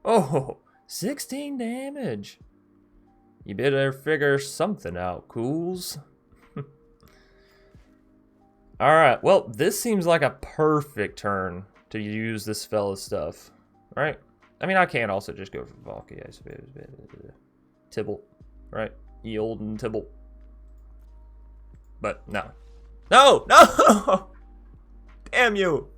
Oh, 16 damage. You better figure something out, cools. Alright, well, this seems like a perfect turn to use this fella's stuff, right? I mean, I can also just go for Valky, I suppose. Tibble, right? Ye olden Tibble. But no. No! No! Damn you!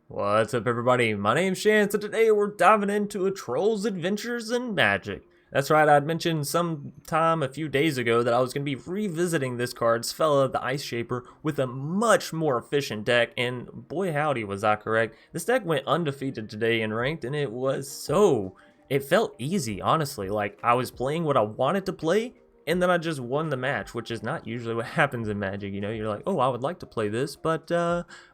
What's up, everybody? My name's Chance, and today we're diving into a Troll's Adventures in Magic. That's right, I'd mentioned sometime a few days ago that I was going to be revisiting this card, Svella the Ice Shaper, with a much more efficient deck, and boy howdy was I correct. This deck went undefeated today in Ranked, and it felt easy, honestly. Like, I was playing what I wanted to play, and then I just won the match, which is not usually what happens in Magic, you know? You're like, oh, I would like to play this, but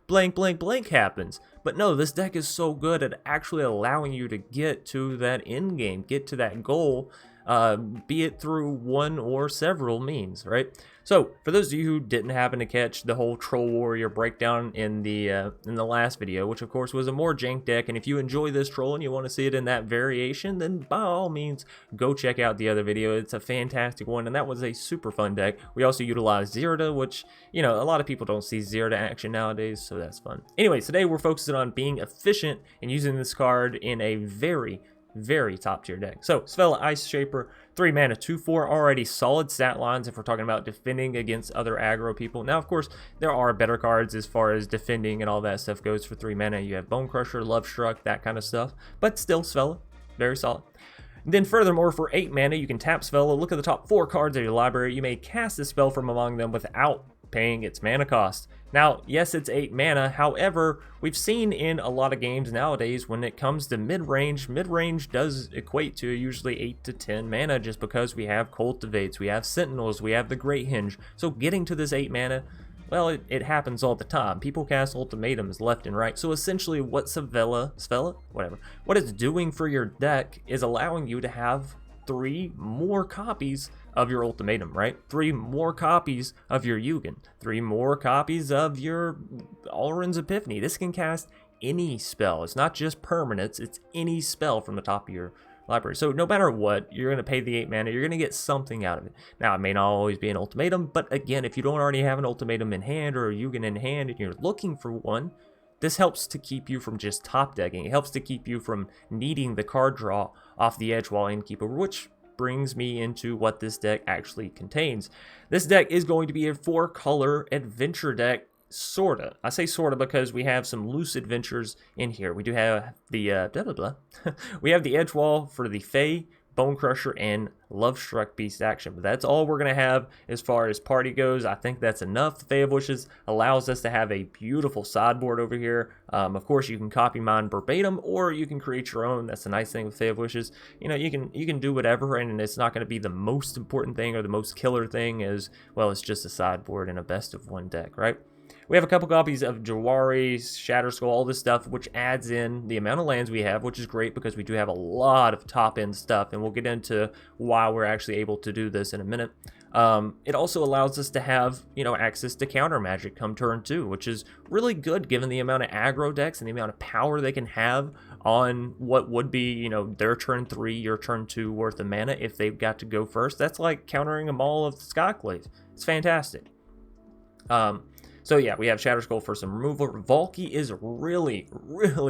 blank, blank, blank happens. But no, this deck is so good at actually allowing you to get to that end game, get to that goal, be it through one or several means, right? So, for those of you who didn't happen to catch the whole Troll Warrior breakdown in the last video, which of course was a more jank deck, and if you enjoy this troll and you want to see it in that variation, then by all means, go check out the other video. It's a fantastic one, and that was a super fun deck. We also utilized Zirda, which, you know, a lot of people don't see Zirda action nowadays, so that's fun. Anyways, today we're focusing on being efficient and using this card in a very top tier deck. So, Svella Ice Shaper, 3 mana, 2/4, already solid stat lines if we're talking about defending against other aggro people. Now, of course, there are better cards as far as defending and all that stuff goes for 3 mana. You have Bone Crusher, Love Struck, that kind of stuff. But still, Svella, very solid. Then furthermore, for 8 mana, you can tap Svella, look at the top 4 cards of your library. You may cast a spell from among them without paying its mana cost. Now, yes, it's 8 mana, however, we've seen in a lot of games nowadays when it comes to mid-range does equate to usually 8 to 10 mana just because we have Cultivates, we have Sentinels, we have the Great Hinge. So getting to this 8 mana, well, it happens all the time. People cast ultimatums left and right. So essentially what Svella, whatever, what it's doing for your deck is allowing you to have 3 more copies of your ultimatum, right? 3 more copies of your Yugen, 3 more copies of your Alrund's Epiphany. This can cast any spell. It's not just permanents, it's any spell from the top of your library. So no matter what, you're going to pay the 8 mana, you're going to get something out of it. Now, it may not always be an ultimatum, but again, if you don't already have an ultimatum in hand or a Yugen in hand and you're looking for one, this helps to keep you from just top decking. It helps to keep you from needing the card draw off the edge while Innkeeper, which brings me into what this deck actually contains. This deck is going to be a 4-color adventure deck, sorta. I say sorta because we have some loose adventures in here. We do have the we have the Edge Wall for the Fae, Bone Crusher, and Love Struck Beast action. But that's all we're going to have as far as party goes. I think that's enough. The Fae of Wishes allows us to have a beautiful sideboard over here. Of course, you can copy mine verbatim, or you can create your own. That's the nice thing with Fae of Wishes. You know, you can do whatever, and it's not going to be the most important thing or the most killer thing as, well, it's just a sideboard in a best of 1 deck, right? We have a couple copies of Jawari, Shatterskull, all this stuff, which adds in the amount of lands we have, which is great because we do have a lot of top-end stuff, and we'll get into why we're actually able to do this in a minute. It also allows us to have, you know, access to counter magic come turn 2, which is really good given the amount of aggro decks and the amount of power they can have on what would be, you know, their turn 3, your turn 2 worth of mana if they've got to go first. That's like countering them all of the Skyclave. It's fantastic. So yeah, we have Shatterskull for some removal. Valky is really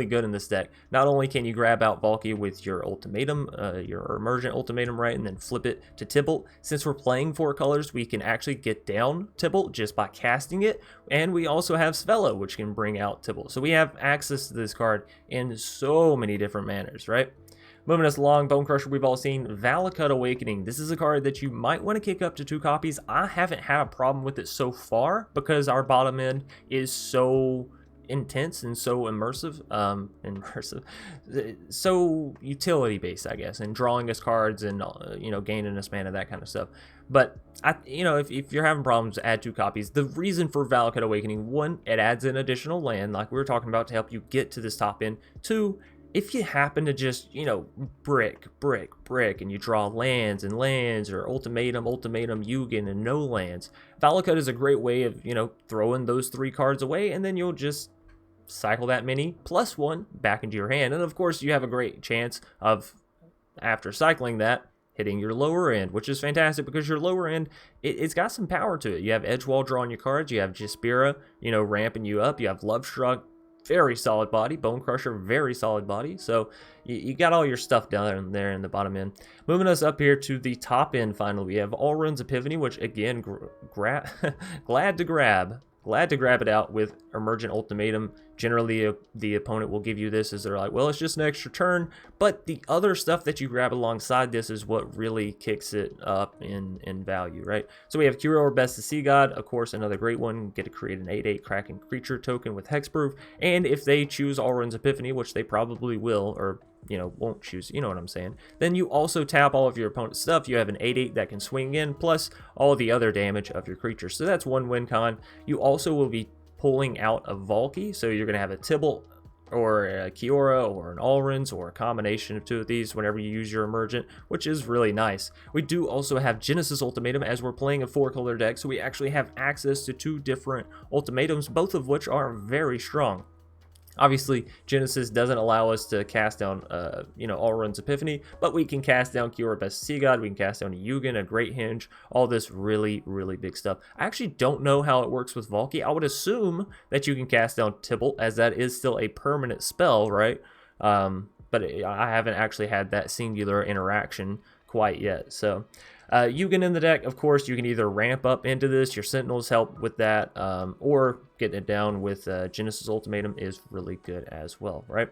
good in this deck. Not only can you grab out Valky with your ultimatum, your emergent ultimatum, right, and then flip it to Tibalt. Since we're playing 4 colors, we can actually get down Tibalt just by casting it. And we also have Svella, which can bring out Tibalt. So we have access to this card in so many different manners, right? Moving us along, Bone Crusher, we've all seen. Valakut Awakening. This is a card that you might want to kick up to 2 copies. I haven't had a problem with it so far because our bottom end is so intense and so immersive, so utility based, I guess, and drawing us cards and you know, gaining us mana, that kind of stuff. But you know, if you're having problems, add 2 copies. The reason for Valakut Awakening, 1, it adds an additional land like we were talking about to help you get to this top end. 2, if you happen to just, you know, brick, and you draw lands, or ultimatum, Yugen, and no lands, Valakut is a great way of, you know, throwing those 3 cards away, and then you'll just cycle that mini plus 1 back into your hand. And of course, you have a great chance of after cycling that, hitting your lower end, which is fantastic because your lower end, it's got some power to it. You have Edgewall drawing your cards, you have Jaspira, ramping you up, you have Lovestruck, very solid body, Bone Crusher, very solid body. So you got all your stuff down there in the bottom end. Moving us up here to the top end finally, we have Alrund's Epiphany, which again, glad to grab it out with Emergent Ultimatum. Generally, the opponent will give you this as they're like, well, it's just an extra turn. But the other stuff that you grab alongside this is what really kicks it up in value, right? So we have Cure or Best of Sea God, of course, another great one. Get to create an 8/8 Kraken creature token with hexproof. And if they choose Alrund's Epiphany, which they probably will, or won't choose, you know what I'm saying, then you also tap all of your opponent's stuff. You have an 8/8 that can swing in, plus all the other damage of your creature. So that's one win con. You also will be pulling out a Valky, so you're going to have a Tibble or a Kiora or an Alrund's or a combination of two of these whenever you use your Emergent, which is really nice. We do also have Genesis Ultimatum as we're playing a 4-color deck, so we actually have access to 2 different ultimatums, both of which are very strong. Obviously, Genesis doesn't allow us to cast down, Alrund's Epiphany, but we can cast down Cure Best Sea God, we can cast down a Yugen, a Great Hinge, all this really, really big stuff. I actually don't know how it works with Valky. I would assume that you can cast down Tibble, as that is still a permanent spell, right? But I haven't actually had that singular interaction quite yet, so... Yugen in the deck, of course, you can either ramp up into this, your Sentinels help with that, or getting it down with Genesis Ultimatum is really good as well, right?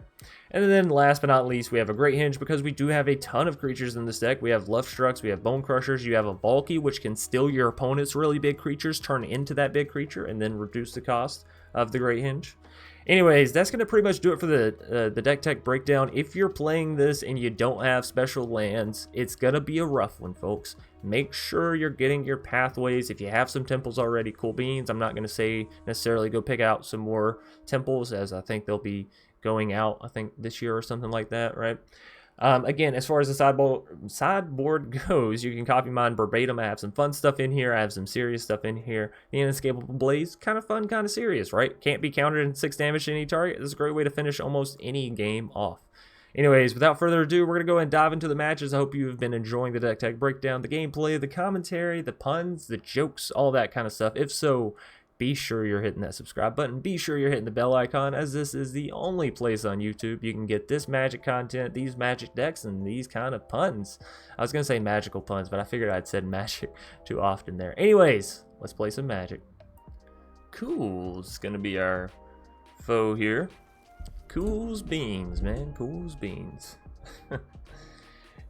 And then last but not least, we have a Great Hinge because we do have a ton of creatures in this deck. We have Lovestrucks, we have Bone Crushers, you have a Valky, which can steal your opponent's really big creatures, turn into that big creature, and then reduce the cost of the Great Hinge. Anyways, that's going to pretty much do it for the deck tech breakdown. If you're playing this and you don't have special lands, it's going to be a rough one, folks. Make sure you're getting your pathways. If you have some temples already, cool beans. I'm not going to say necessarily go pick out some more temples, as I think they'll be going out, I think, this year or something like that, right? Again, as far as the sideboard goes, you can copy mine verbatim. I have some fun stuff in here. I have some serious stuff in here. The Inescapable Blaze, kind of fun, kind of serious, right? Can't be countered in 6 damage to any target. This is a great way to finish almost any game off. Anyways, without further ado, we're going to go and dive into the matches. I hope you've been enjoying the deck tech breakdown, the gameplay, the commentary, the puns, the jokes, all that kind of stuff. If so, be sure you're hitting that subscribe button. Be sure you're hitting the bell icon, as this is the only place on YouTube you can get this magic content, these magic decks, and these kind of puns. I was going to say magical puns, but I figured I'd said magic too often there. Anyways, let's play some magic. Cool's going to be our foe here. Cool's beans, man. Cool's beans.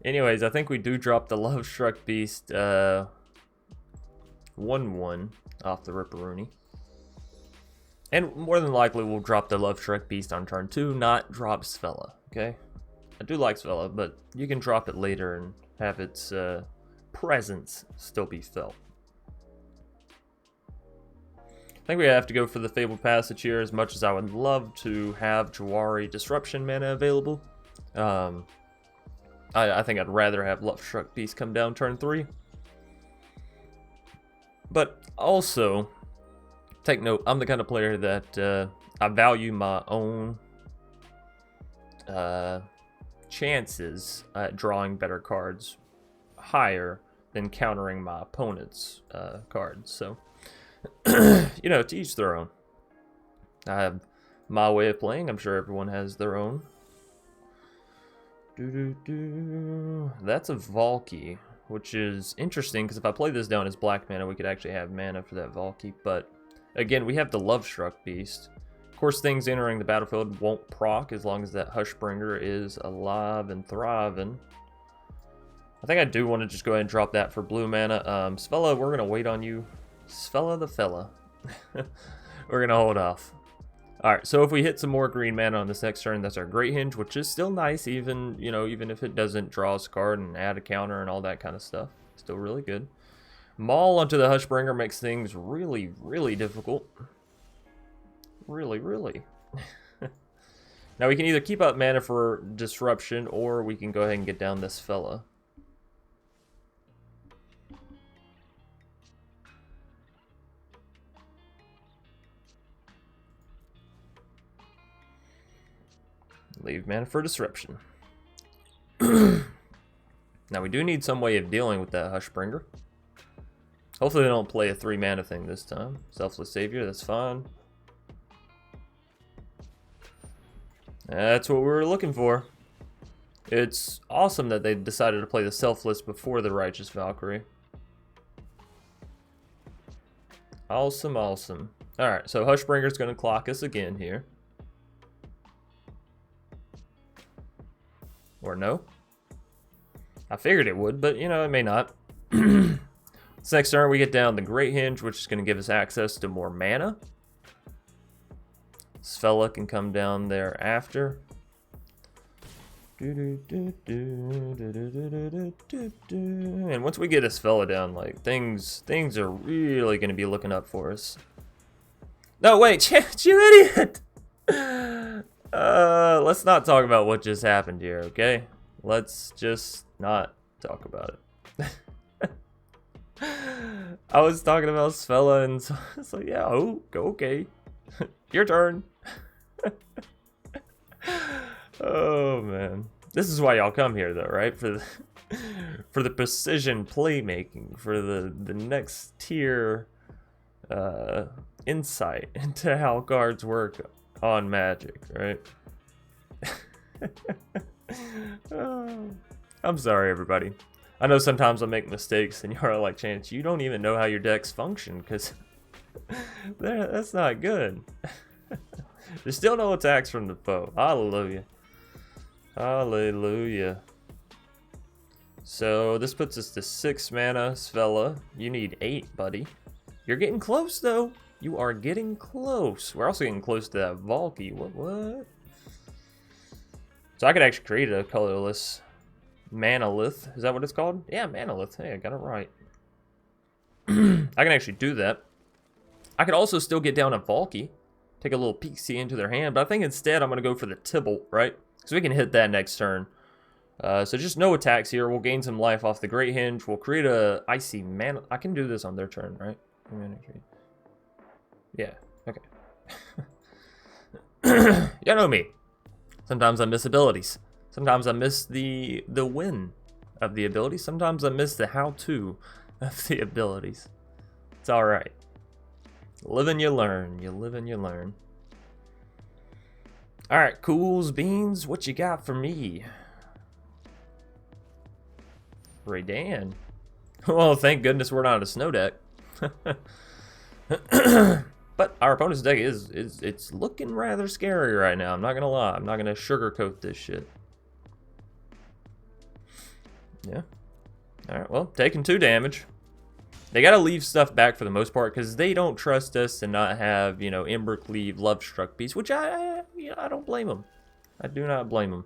Anyways, I think we do drop the Lovestruck Beast 1/1 off the Ripperoonie. And more than likely, we'll drop the Lovestruck Beast on turn 2, not drop Svella, okay? I do like Svella, but you can drop it later and have its presence still be felt. I think we have to go for the Fabled Passage here, as much as I would love to have Jawari Disruption mana available. I think I'd rather have Lovestruck Beast come down turn 3. But also, take note, I'm the kind of player that I value my own chances at drawing better cards higher than countering my opponent's cards. So, to each their own. I have my way of playing. I'm sure everyone has their own. That's a Valky, which is interesting, because if I play this down as black mana, we could actually have mana for that Valky. But again, we have the Lovestruck Beast. Of course, things entering the battlefield won't proc as long as that Hushbringer is alive and thriving. I think I do want to just go ahead and drop that for blue mana. Svella, we're going to wait on you. Svella the fella. We're going to hold off. Alright, so if we hit some more green mana on this next turn, that's our Great Hinge, which is still nice, even if it doesn't draw us a card and add a counter and all that kind of stuff. Still really good. Maul onto the Hushbringer makes things really, really difficult. Really, really. Now we can either keep up mana for Disruption, or we can go ahead and get down this fella. Leave mana for Disruption. Now we do need some way of dealing with that Hushbringer. Hopefully they don't play a 3-mana thing this time. Selfless Savior, that's fine. That's what we were looking for. It's awesome that they decided to play the Selfless before the Righteous Valkyrie. Awesome, awesome. Alright, so Hushbringer's going to clock us again here. Or no? I figured it would, but you know, it may not. This next turn we get down the Great Hinge, which is going to give us access to more mana. Sfella can come down there after. And once we get a Sfella down, like things are really going to be looking up for us. No, wait, you idiot! Let's not talk about what just happened here, okay? Let's just not talk about it. I was talking about Sfella, and so it's like, yeah, oh, okay. Your turn. Oh, man. This is why y'all come here, though, right? For the precision playmaking, for the next tier insight into how cards work on Magic, right? Oh, I'm sorry, everybody. I know sometimes I make mistakes, and you're like, Chance, you don't even know how your decks function, because that's not good. There's still no attacks from the foe. Hallelujah. Hallelujah. So this puts us to 6 mana, Sfella. You need 8, buddy. You're getting close, though. You are getting close. We're also getting close to that Valky. What? So I could actually create a colorless Manalith. Is that what it's called? Yeah, Manalith. Hey, I got it right. I can actually do that. I could also still get down a Valky. Take a little peek-see into their hand. But I think instead I'm going to go for the Tybalt, right? So we can hit that next turn. So just no attacks here. We'll gain some life off the Great Hinge. We'll create a Icy Mana. I can do this on their turn, right? Yeah, okay. You know me. Sometimes I miss abilities. Sometimes I miss the win of the ability. Sometimes I miss the how-to of the abilities. It's alright. Live and you learn. You live and you learn. Alright, Cools Beans, what you got for me? Raydan. Well, thank goodness we're not a snow deck. But our opponent's deck it's looking rather scary right now. I'm not gonna lie. I'm not gonna sugarcoat this shit. Yeah. Alright, well, taking 2 damage. They gotta leave stuff back for the most part because they don't trust us to not have, you know, Embercleave, Lovestruck Beast, which I don't blame them. I do not blame them.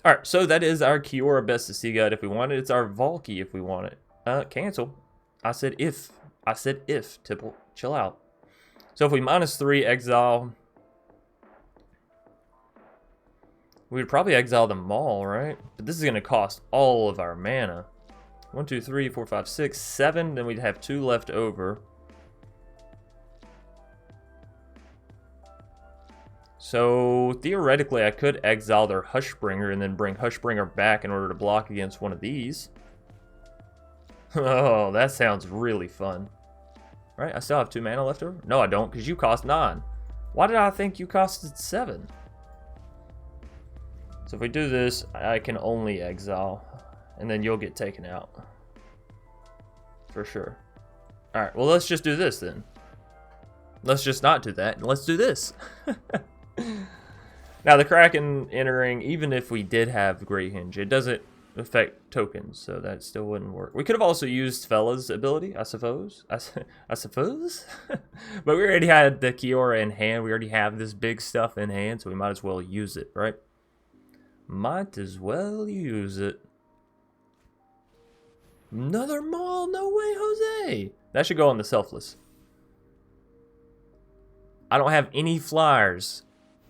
Alright, so that is our Kiora Best to See Guide if we want it. It's our Valky if we want it. Cancel. I said if. I said if. Tipple, chill out. So if we -3 exile, we would probably exile the Maul, right? But this is going to cost all of our mana. 1, 2, 3, 4, 5, 6, 7. Then we'd have 2 left over. So theoretically, I could exile their Hushbringer and then bring Hushbringer back in order to block against one of these. Oh, that sounds really fun. Right, I still have 2 mana left over? No, I don't, because you cost 9. Why did I think you costed 7? So if we do this, I can only exile, and then you'll get taken out. For sure. Alright, well, let's just do this then. Let's just not do that, and let's do this. Now, the Kraken entering, even if we did have Great Hinge, it doesn't affect tokens, so that still wouldn't work. We could have also used Fella's ability, I suppose. I suppose? But we already had the Kiora in hand. We already have this big stuff in hand, so we might as well use it, right? Might as well use it. Another Maul? No way, Jose! That should go on the Selfless. I don't have any flyers.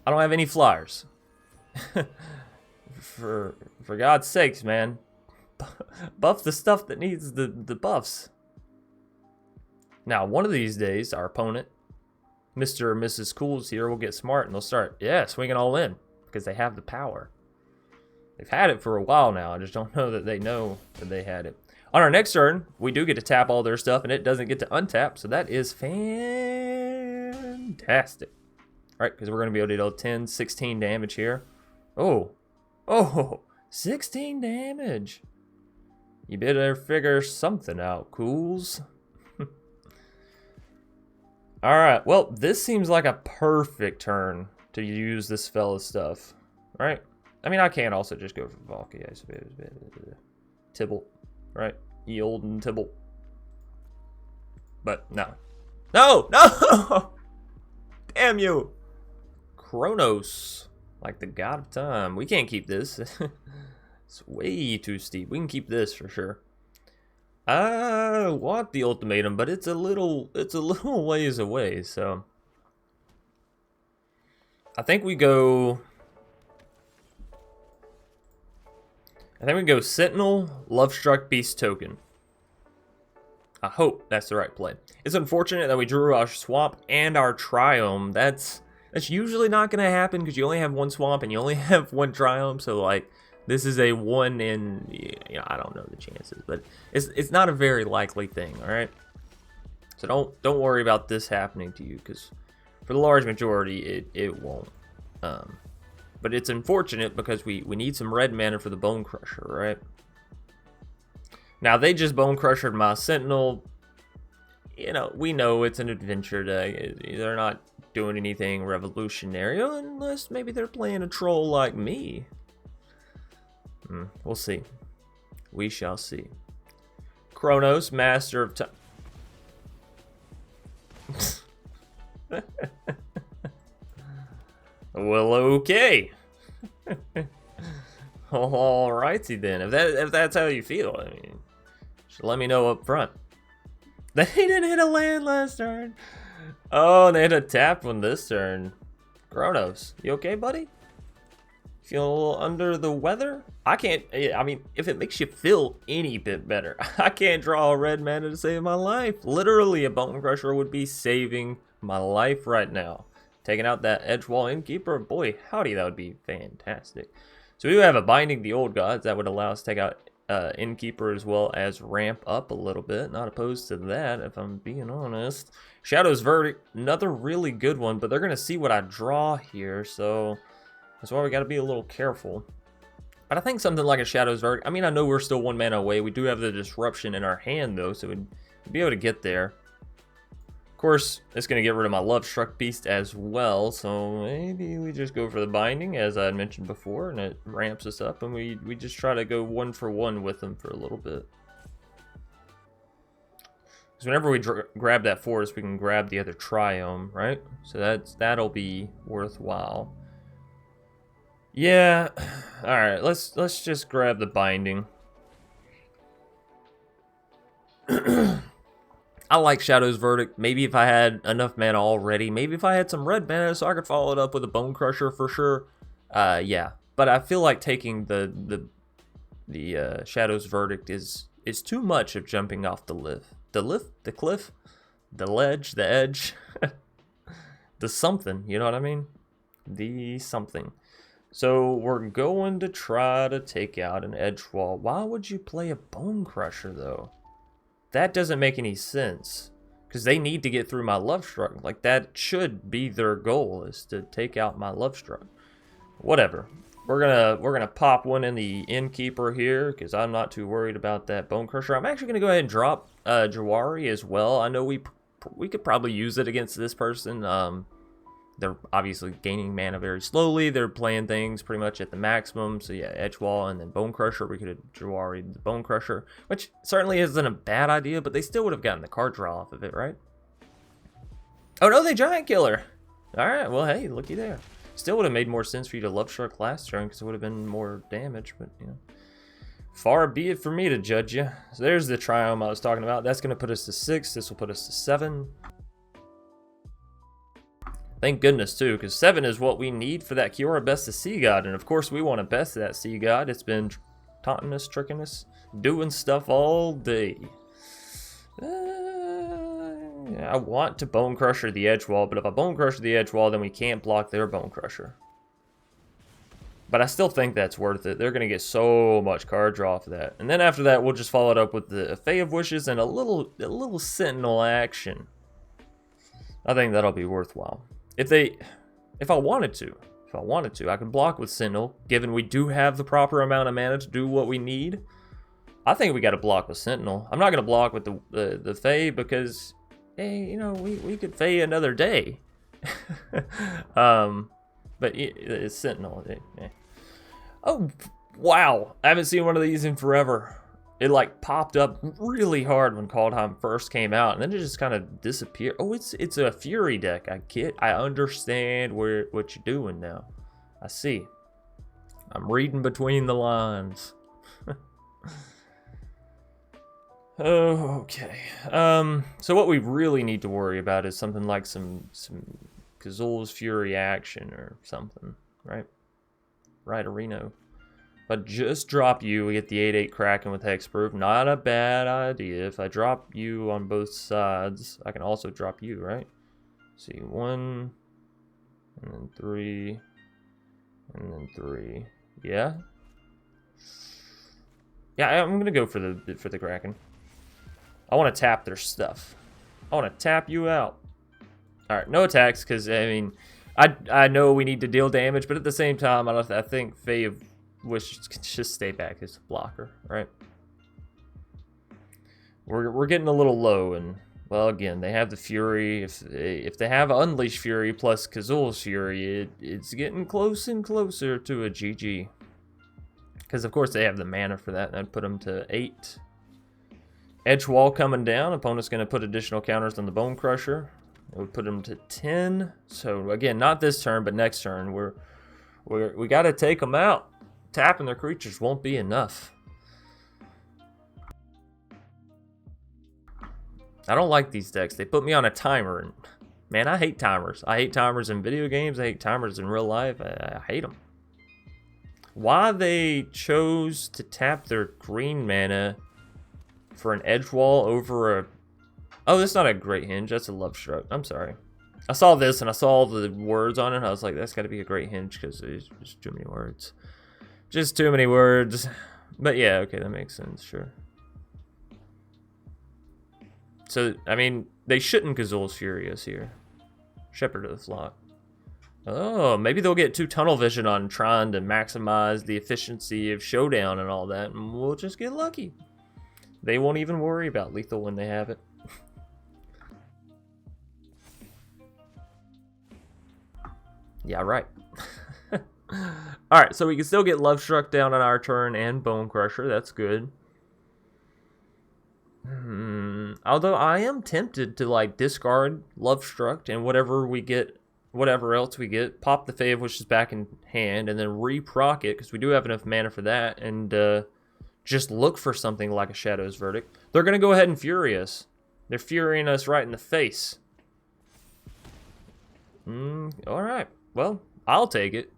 I don't have any flyers. For God's sakes, man. Buff the stuff that needs the buffs. Now, one of these days, our opponent, Mr. or Mrs. Cools here, will get smart and they'll start, yeah, swinging all in. Because they have the power. They've had it for a while now. I just don't know that they know that they had it. On our next turn, we do get to tap all their stuff, and it doesn't get to untap, so that is fantastic. All right, because we're going to be able to deal 10, 16 damage here. Oh, 16 damage. You better figure something out, cools. All right, well, this seems like a perfect turn to use this fella's stuff, right? I mean, I can also just go for Valky, I suppose. Tibble, right? Ye olden Tibble. But no. No! Damn you! Kronos, like the god of time. We can't keep this. It's way too steep. We can keep this for sure. I want the ultimatum, but it's a little ways away, so I think we go Sentinel, Lovestruck, Beast Token. I hope that's the right play. It's unfortunate that we drew our swamp and our Triome. That's usually not going to happen because you only have one swamp and you only have one Triome. So like, this is a 1 in, you know, I don't know the chances, but it's not a very likely thing. All right. So don't worry about this happening to you because for the large majority it won't. But it's unfortunate because we need some red mana for the Bone Crusher, right? Now, they just Bone Crushered my Sentinel. You know, we know it's an adventure deck. They're not doing anything revolutionary unless maybe they're playing a troll like me. We'll see. We shall see. Kronos, Master of Time. Well, okay. Alrighty then. If that's how you feel, I mean, just let me know up front. They didn't hit a land last turn. Oh, they hit a tap one this turn. Kronos, you okay, buddy? Feel a little under the weather? I can't. I mean, if it makes you feel any bit better, I can't draw a red mana to save my life. Literally, a Bone Crusher would be saving my life right now. Taking out that Edgewall Innkeeper, boy, howdy, that would be fantastic. So we do have a Binding the Old Gods that would allow us to take out Innkeeper as well as ramp up a little bit. Not opposed to that, if I'm being honest. Shadow's Verdict, another really good one, but they're going to see what I draw here, so that's why we got to be a little careful. But I think something like a Shadow's Verdict, I mean, I know we're still 1 mana away. We do have the Disruption in our hand, though, so we'd be able to get there. Of course, it's going to get rid of my Lovestruck Beast as well, so maybe we just go for the Binding, as I had mentioned before, and it ramps us up, and we just try to go 1 for 1 with them for a little bit. Because whenever we grab that forest, we can grab the other Triome, right? So that'll be worthwhile. Yeah, alright, let's just grab the Binding. I like Shadow's Verdict. Maybe if I had enough mana already. Maybe if I had some red mana so I could follow it up with a Bone Crusher for sure. Yeah. But I feel like taking the Shadow's Verdict is too much of jumping off the cliff. The cliff? The ledge? The edge? The something, you know what I mean? The something. So we're going to try to take out an Edgewall. Why would you play a Bone Crusher though? That doesn't make any sense, because they need to get through my Lovestruck. Like, that should be their goal, is to take out my Lovestruck. Whatever. We're gonna pop one in the Innkeeper here, because I'm not too worried about that Bone Crusher. I'm actually gonna go ahead and drop Jawari as well. I know we could probably use it against this person. They're obviously gaining mana very slowly. They're playing things pretty much at the maximum. So yeah, Edgewall and then Bone Crusher. We could have Jawari the Bone Crusher, which certainly isn't a bad idea, but they still would have gotten the card draw off of it, right? Oh no, they Giant Killer. All right, well, hey, looky there. Still would have made more sense for you to Lovestruck last turn because it would have been more damage, but you know. Far be it for me to judge you. So there's the Triome I was talking about. That's going to put us to 6. This will put us to 7. Thank goodness, too, because 7 is what we need for that Kiora Best of Sea God. And, of course, we want to best that Sea God. It's been taunting us, tricking us, doing stuff all day. I want to Bone Crusher the Edgewall, but if I Bone Crusher the Edgewall, then we can't block their Bone Crusher. But I still think that's worth it. They're going to get so much card draw for that. And then after that, we'll just follow it up with the Fae of Wishes and a little Sentinel action. I think that'll be worthwhile. If I wanted to, I could block with Sentinel, given we do have the proper amount of mana to do what we need. I think we got to block with Sentinel. I'm not going to block with the Fae because, hey, you know, we could Fae another day. But it's Sentinel. Yeah. Oh, wow. I haven't seen one of these in forever. It like popped up really hard when Kaldheim first came out, and then it just kind of disappeared. Oh, it's a Fury deck. I understand what you're doing now. I see. I'm reading between the lines. Okay. So what we really need to worry about is something like some Kazul's Fury action or something, right? Right, Arena. But just drop you, we get the 8/8 Kraken with Hexproof. Not a bad idea. If I drop you on both sides, I can also drop you, right? See, 1, and then 3, and then 3. Yeah? Yeah, I'm gonna go for the Kraken. I want to tap their stuff. I want to tap you out. All right, no attacks, because I mean, I know we need to deal damage, but at the same time, I think Fae of Wishes can just stay back as a blocker, right? We're getting a little low, and well, again, they have the Fury. If they have Unleash Fury plus Kazul's Fury, it's getting close and closer to a GG. Because of course they have the mana for that, and I'd put them to 8. Edge wall coming down. Opponent's going to put additional counters on the Bone Crusher. It would put them to 10. So again, not this turn, but next turn, we got to take them out. Tapping their creatures won't be enough. I don't like these decks. They put me on a timer, and man, I hate timers. I hate timers in video games. I hate timers in real life. I hate them. Why they chose to tap their green mana for an edge wall over a... Oh, that's not a Great Hinge. That's a Love Struck. I'm sorry. I saw this and I saw the words on it. And I was like, that's got to be a Great Hinge because there's just too many words. Just too many words. But yeah, okay, that makes sense. Sure. So, I mean, they shouldn't Kazul's Furious here. Shepherd of the Flock. Oh, maybe they'll get 2 tunnel vision on trying to maximize the efficiency of Showdown and all that, and we'll just get lucky. They won't even worry about lethal when they have it. Yeah, right. Alright, so we can still get Love Struck down on our turn and Bone Crusher. That's good. Although I am tempted to like discard Love Struck and whatever else we get, pop the Fae of Wishes back in hand, and then re-proc it, because we do have enough mana for that, and just look for something like a Shadow's Verdict. They're going to go ahead and Fury us. They're Furying us right in the face. Alright. Well, I'll take it.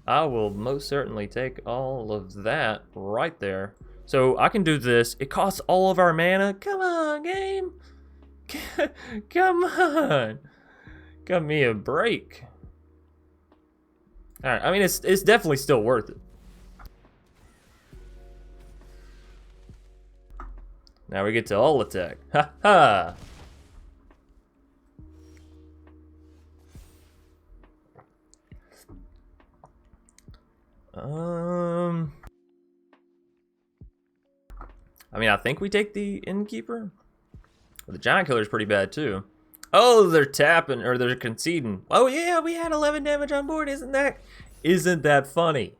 I will most certainly take all of that right there. So I can do this. It costs all of our mana. Come on, game. Come on. Got me a break. Alright, I mean, it's definitely still worth it. Now we get to all attack. Ha ha! I mean, I think we take the Innkeeper. The Giant Killer's pretty bad too. Oh, they're tapping, or they're conceding. Oh yeah, we had 11 damage on board. Isn't that funny?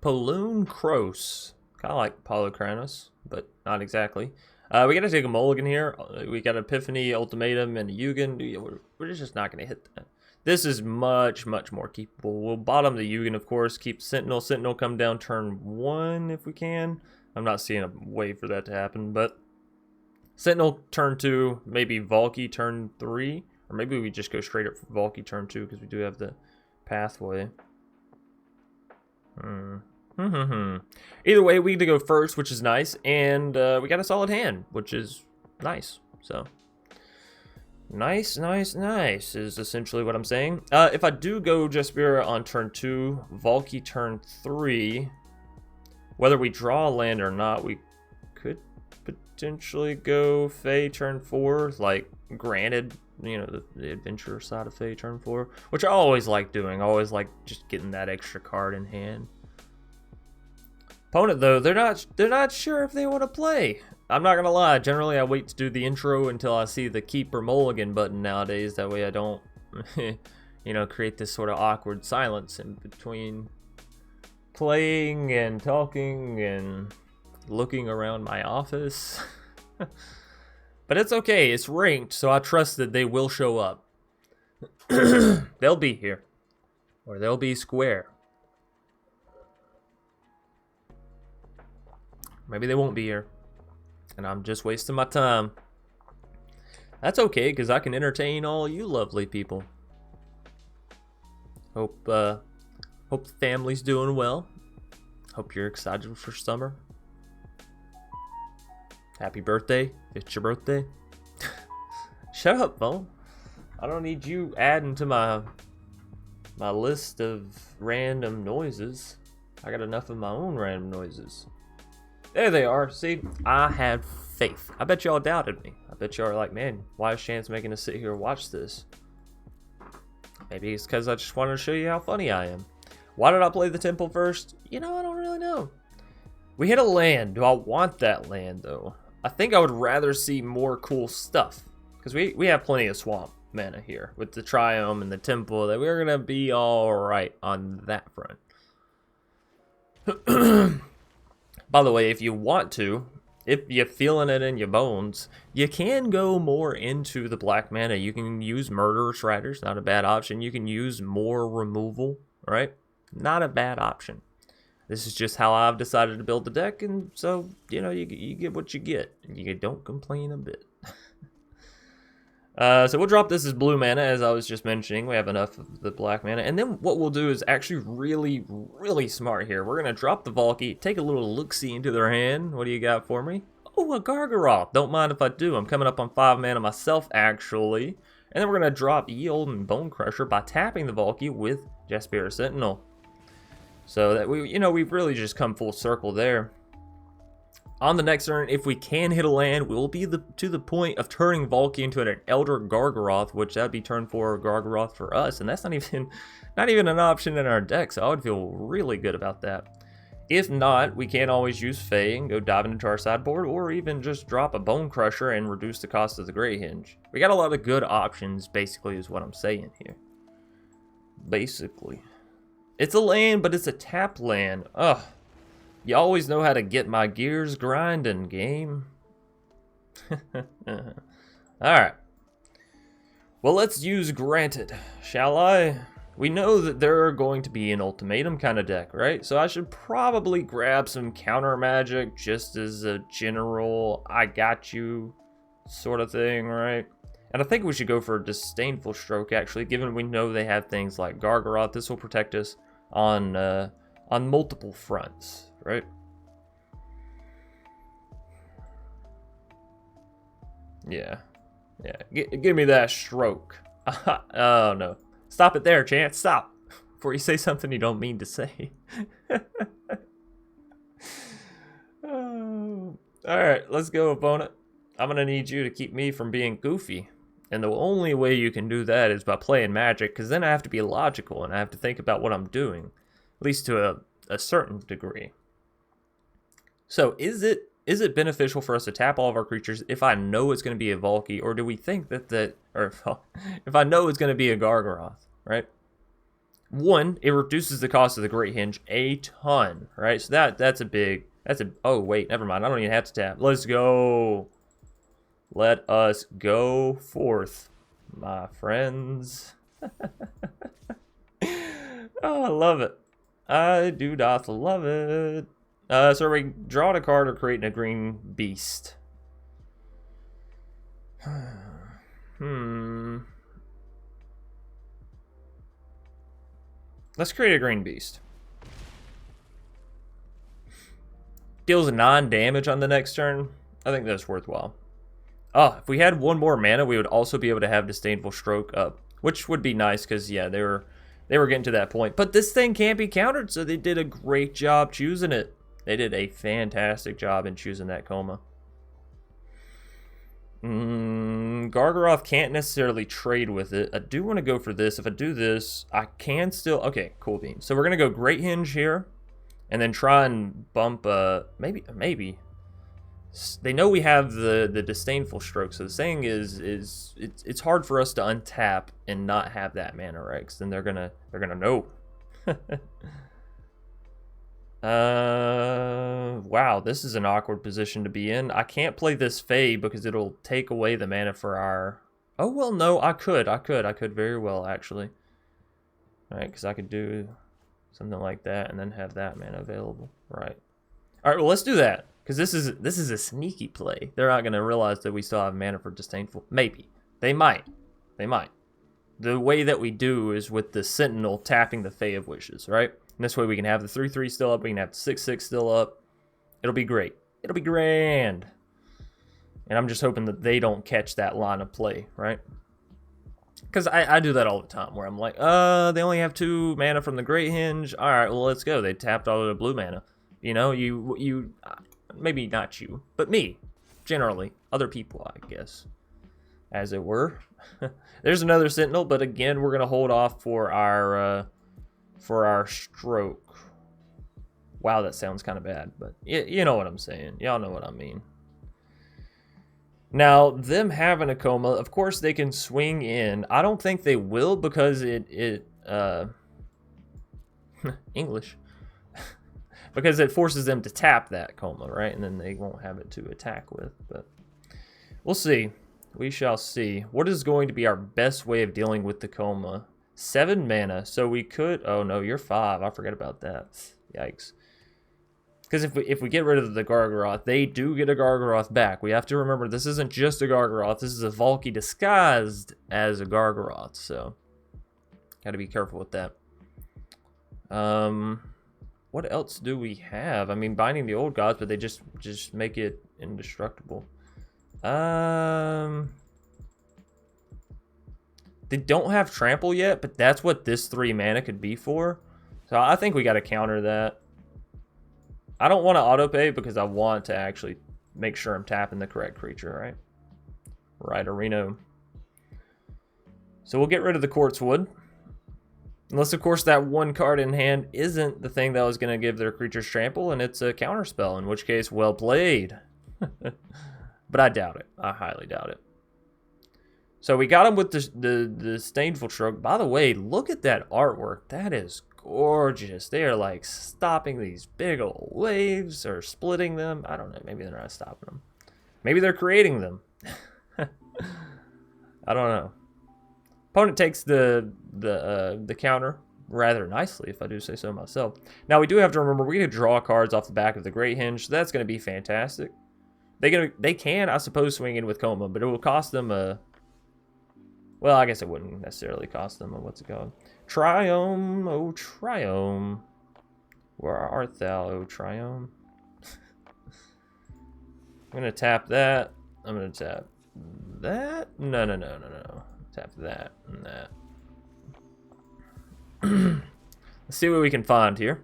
Paloon Kroos. Kind of like Polychronos, but not exactly. We gotta take a mulligan here. We got Epiphany, Ultimatum, and Yugen. We're just not gonna hit that. This is much, much more keepable. We'll bottom the Yugen, of course. Keep Sentinel. Sentinel come down turn 1 if we can. I'm not seeing a way for that to happen, but Sentinel turn 2, maybe Valky turn 3, or maybe we just go straight up for Valky turn 2 because we do have the pathway. Either way, we get to go first, which is nice, and we got a solid hand, which is nice. So Nice, nice, nice is essentially what I'm saying. If I do go Jaspiera on turn 2, Valky turn 3, whether we draw a land or not, we could potentially go Fae turn 4, like, granted, you know, the adventure side of Fae turn 4, which I always like doing. I always like just getting that extra card in hand. Opponent, though, they're not sure if they want to play. I'm not gonna lie, generally I wait to do the intro until I see the keep or mulligan button nowadays. That way I don't, you know, create this sort of awkward silence in between playing and talking and looking around my office. But it's okay, it's ranked, so I trust that they will show up. They'll be here. Or they'll be square. Maybe they won't be here. And I'm just wasting my time. That's okay, because I can entertain all you lovely people. Hope the family's doing well. Hope you're excited for summer. Happy birthday. It's your birthday. Shut up, phone. I don't need you adding to my list of random noises. I got enough of my own random noises. There they are. See, I had faith. I bet y'all doubted me. I bet y'all are like, man, why is Chance making us sit here and watch this? Maybe it's because I just wanted to show you how funny I am. Why did I play the temple first? You know, I don't really know. We hit a land. Do I want that land, though? I think I would rather see more cool stuff. Because we have plenty of swamp mana here. With the Triome and the temple, that we're going to be alright on that front. By the way, if you want to, if you're feeling it in your bones, you can go more into the black mana. You can use Murderous Riders, not a bad option. You can use more removal, right? Not a bad option. This is just how I've decided to build the deck, and so, you know, you get what you get. And you don't complain a bit. So we'll drop this as blue mana, as I was just mentioning. We have enough of the black mana. And then what we'll do is actually really, really smart here. We're going to drop the Valky, take a little look-see into their hand. What do you got for me? Oh, a Gargaroth. Don't mind if I do. I'm coming up on 5 mana myself, actually. And then we're going to drop Ye Olden Bone Crusher by tapping the Valky with Jaspiera Sentinel. So that we've really just come full circle there. On the next turn, if we can hit a land, we'll be to the point of turning Valky into an Elder Gargaroth, which that'd be turn 4 Gargaroth for us, and that's not even an option in our deck, so I would feel really good about that. If not, we can always use Fae and go diving into our sideboard, or even just drop a Bone Crusher and reduce the cost of the Grey Hinge. We got a lot of good options, basically, is what I'm saying here. Basically. It's a land, but it's a tap land. Ugh. You always know how to get my gears grinding, game. Alright. Well, let's use Granted, shall I? We know that they're going to be an Ultimatum kind of deck, right? So I should probably grab some counter magic just as a general I got you sort of thing, right? And I think we should go for a Disdainful Stroke, actually, given we know they have things like Gargaroth. This will protect us on multiple fronts, right? Yeah. Give me that stroke. Oh, no. Stop it there, Chance. Stop. Before you say something you don't mean to say. Oh. Alright, let's go, opponent. I'm going to need you to keep me from being goofy. And the only way you can do that is by playing Magic, because then I have to be logical and I have to think about what I'm doing. At least to a certain degree. So, is it beneficial for us to tap all of our creatures if I know it's going to be a Valky, or do we think or if I know it's going to be a Gargaroth, right? One, it reduces the cost of the Great Hinge a ton, right? So oh wait, never mind. I don't even have to tap. Let's go. Let us go forth, my friends. Oh, I love it. I do doth love it. So are we drawing a card or creating a green beast? Let's create a green beast. Deals 9 damage on the next turn. I think that's worthwhile. Oh, if we had one more mana, we would also be able to have Disdainful Stroke up, which would be nice because, yeah, they were getting to that point. But this thing can't be countered, so they did a great job choosing it. They did a fantastic job in choosing that Coma. Gargaroth can't necessarily trade with it. I do want to go for this. If I do this, I can still... Okay, cool bean. So we're going to go Great Hinge here, and then try and bump... maybe. They know we have the Disdainful Stroke, so the saying is it's hard for us to untap and not have that mana, right? Because then they're gonna know. Wow, this is an awkward position to be in. I can't play this Fae because it'll take away the mana for our... Oh, well, no, I could very well, actually. All right, because I could do something like that and then have that mana available, right? All right, well, let's do that, because this is a sneaky play. They're not going to realize that we still have mana for Disdainful. Maybe. They might. They might. The way that we do is with the Sentinel tapping the Fae of Wishes, right? And this way we can have the 3/3 still up, we can have the 6/6 still up. It'll be great. It'll be grand. And I'm just hoping that they don't catch that line of play, right? Because I do that all the time, where I'm like, they only have 2 mana from the Great Hinge. All right, well, let's go. They tapped all of the blue mana. You know, you maybe not you, but me, generally. Other people, I guess, as it were. There's another Sentinel, but again, we're going to hold off for our stroke. Wow, that sounds kind of bad, but you know what I'm saying. Y'all know what I mean. Now, them having a Coma, of course they can swing in. I don't think they will because English. Because it forces them to tap that Coma, right? And then they won't have it to attack with, but we'll see. We shall see. What is going to be our best way of dealing with the Coma? 7 mana, so we could... Oh, no, you're 5. I forgot about that. Yikes. Because if we get rid of the Gargaroth, they do get a Gargaroth back. We have to remember, this isn't just a Gargaroth. This is a Valky disguised as a Gargaroth, so... Gotta be careful with that. What else do we have? I mean, Binding the Old Gods, but they just make it indestructible. They don't have Trample yet, but that's what this 3 mana could be for. So I think we got to counter that. I don't want to auto-pay because I want to actually make sure I'm tapping the correct creature, right? Right, Arena. So we'll get rid of the Quartz Wood. Unless, of course, that 1 card in hand isn't the thing that was going to give their creatures trample, and it's a counterspell, in which case, well played. But I doubt it. I highly doubt it. So we got him with the Disdainful Stroke. By the way, look at that artwork. That is gorgeous. They are like stopping these big old waves or splitting them. I don't know. Maybe they're not stopping them. Maybe they're creating them. I don't know. Opponent takes the counter rather nicely, if I do say so myself. Now we do have to remember we can draw cards off the back of the Great Hinge, so that's going to be fantastic. They can, I suppose, swing in with Coma, but it will cost them a... Well, I guess it wouldn't necessarily cost them a... What's it called? Triome, oh Triome. Where art thou, oh Triome? I'm going to tap that. I'm going to tap that. No. Tap that and that. Let's see what we can find here.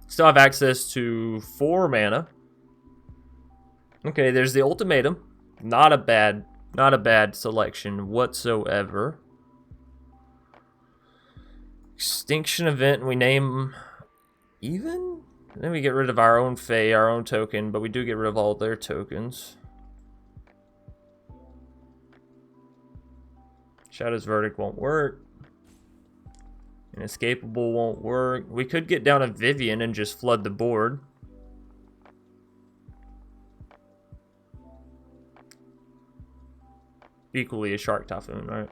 Still have access to 4 mana. Okay, there's the Ultimatum. Not a bad selection whatsoever. Extinction Event, we name even? And then we get rid of our own Fae, our own token, but we do get rid of all their tokens. Shadow's Verdict won't work. Inescapable won't work. We could get down a Vivian and just flood the board. Equally a Shark Typhoon, right?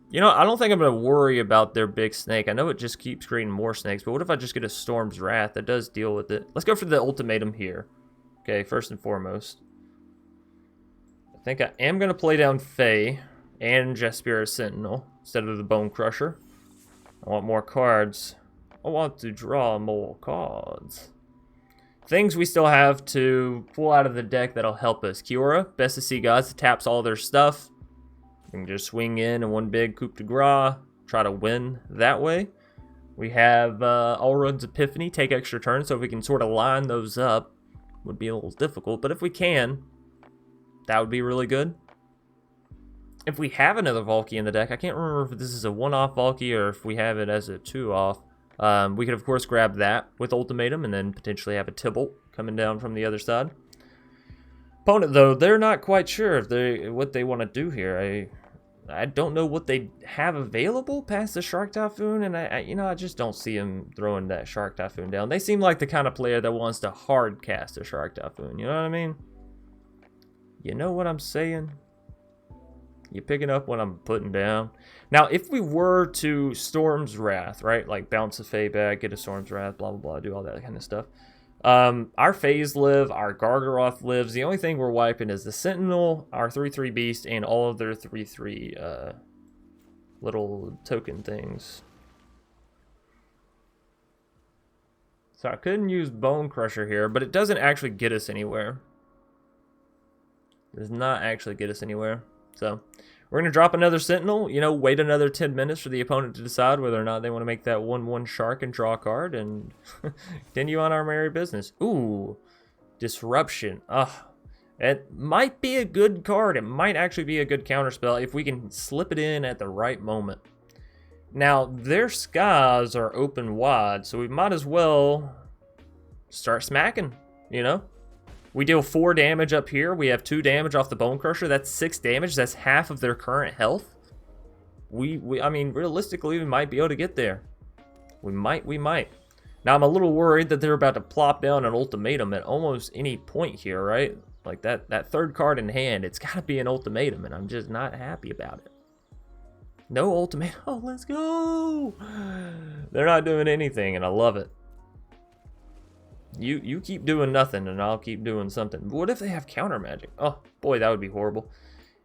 You know, I don't think I'm going to worry about their big snake. I know it just keeps creating more snakes, but what if I just get a Storm's Wrath? That does deal with it. Let's go for the Ultimatum here. Okay, first and foremost. I think I am going to play down Fae and Jaspiera Sentinel instead of the Bone Crusher. I want more cards. I want to draw more cards. things we still have to pull out of the deck that'll help us. Kiora, Best of Sea Gods, taps all their stuff. We can just swing in one big coup de grace, try to win that way. We have Alrund's Epiphany, take extra turns, so if we can sort of line those up, would be a little difficult, but if we can, that would be really good. If we have another Valky in the deck, I can't remember if this is a one-off Valky or if we have it as a two-off. We could, of course, grab that with Ultimatum and then potentially have a Tybalt coming down from the other side. Opponent, though, they're not quite sure if what they want to do here. I don't know what they have available past the Shark Typhoon, and I just don't see them throwing that Shark Typhoon down. They seem like the kind of player that wants to hard cast a Shark Typhoon, you know what I mean? You know what I'm saying? You picking up what I'm putting down? Now, if we were to Storm's Wrath, right? Like bounce a Fae back, get a Storm's Wrath, blah, blah, blah, do all that kind of stuff. Our Faes live, our Gargaroth lives. The only thing we're wiping is the Sentinel, our 3/3 Beast, and all of their 3/3 little token things. So I couldn't use Bone Crusher here, but it doesn't actually get us anywhere. It does not actually get us anywhere. So we're going to drop another Sentinel, wait another 10 minutes for the opponent to decide whether or not they want to make that 1/1 Shark and draw a card and continue on our merry business. Ooh, Disruption. It might be a good card. It might actually be a good counterspell if we can slip it in at the right moment. Now, their skies are open wide, so we might as well start smacking, We deal 4 damage up here. We have 2 damage off the Bone Crusher. That's 6 damage. That's half of their current health. I mean, realistically, we might be able to get there. We might. Now, I'm a little worried that they're about to plop down an Ultimatum at almost any point here, right? Like that third card in hand, it's got to be an Ultimatum, and I'm just not happy about it. No Ultimatum. Oh, let's go. They're not doing anything, and I love it. You keep doing nothing, and I'll keep doing something. But what if they have counter magic? Oh, boy, that would be horrible.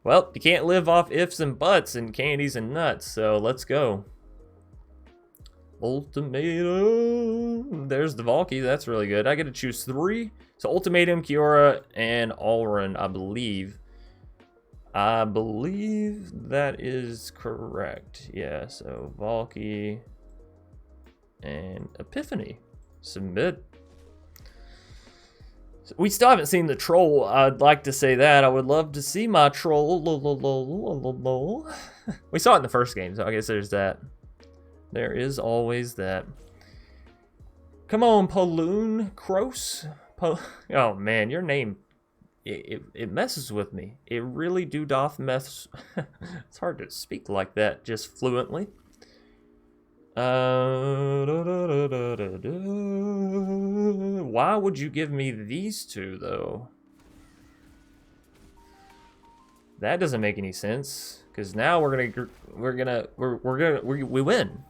Well, you can't live off ifs and buts and candies and nuts, so let's go. Ultimatum. There's the Valky. That's really good. I get to choose 3. So Ultimatum, Kiora, and Alrund, I believe. I believe that is correct. Yeah, so Valky and Epiphany. Submit. We still haven't seen the troll. I'd like to say that. I would love to see my troll. We saw it in the first game, so I guess there's that. There is always that. Come on, Paloon Cross. Oh, man, your name, it messes with me. It really doth mess. It's hard to speak like that just fluently. Why would you give me these 2 though? That doesn't make any sense, because now we win.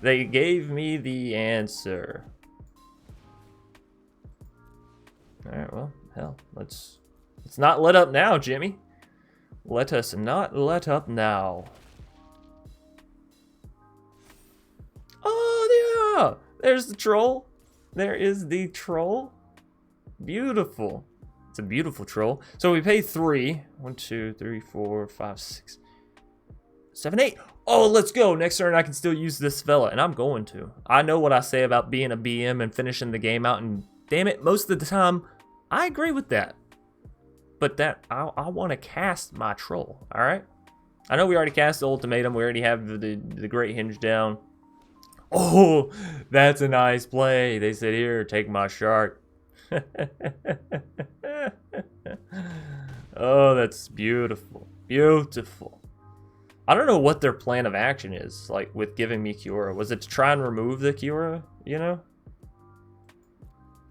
They gave me the answer. All right, well, hell, let's not let up now, Jimmy. Let us not let up now. Oh, yeah! There's the troll. There is the troll. Beautiful. It's a beautiful troll. So we pay 3. 1, 2, 3, 4, 5, 6, 7, 8. Oh, let's go. Next turn, I can still use this fella, and I'm going to. I know what I say about being a BM and finishing the game out, and damn it, most of the time, I agree with that. But I want to cast my troll, all right? I know we already cast the Ultimatum. We already have the Great Hinge down. Oh, that's a nice play. They said, here, take my shark. Oh, that's beautiful. Beautiful. I don't know what their plan of action is, like, with giving me Kiora. Was it to try and remove the Kiora,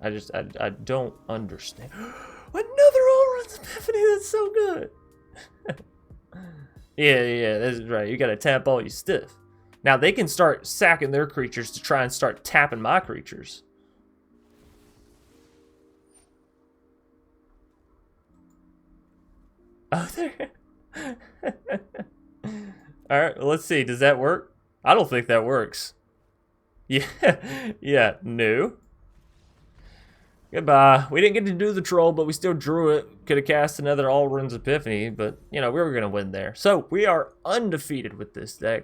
I don't understand. Another Alrund's Epiphany, that's so good. Yeah, that's right. You gotta tap all your stuff. Now, they can start sacking their creatures to try and start tapping my creatures. Oh, there. Alright, well, let's see. Does that work? I don't think that works. Yeah, no. Goodbye. We didn't get to do the troll, but we still drew it. Could have cast another All Runes Epiphany, but, you know, we were going to win there. So, we are undefeated with this deck.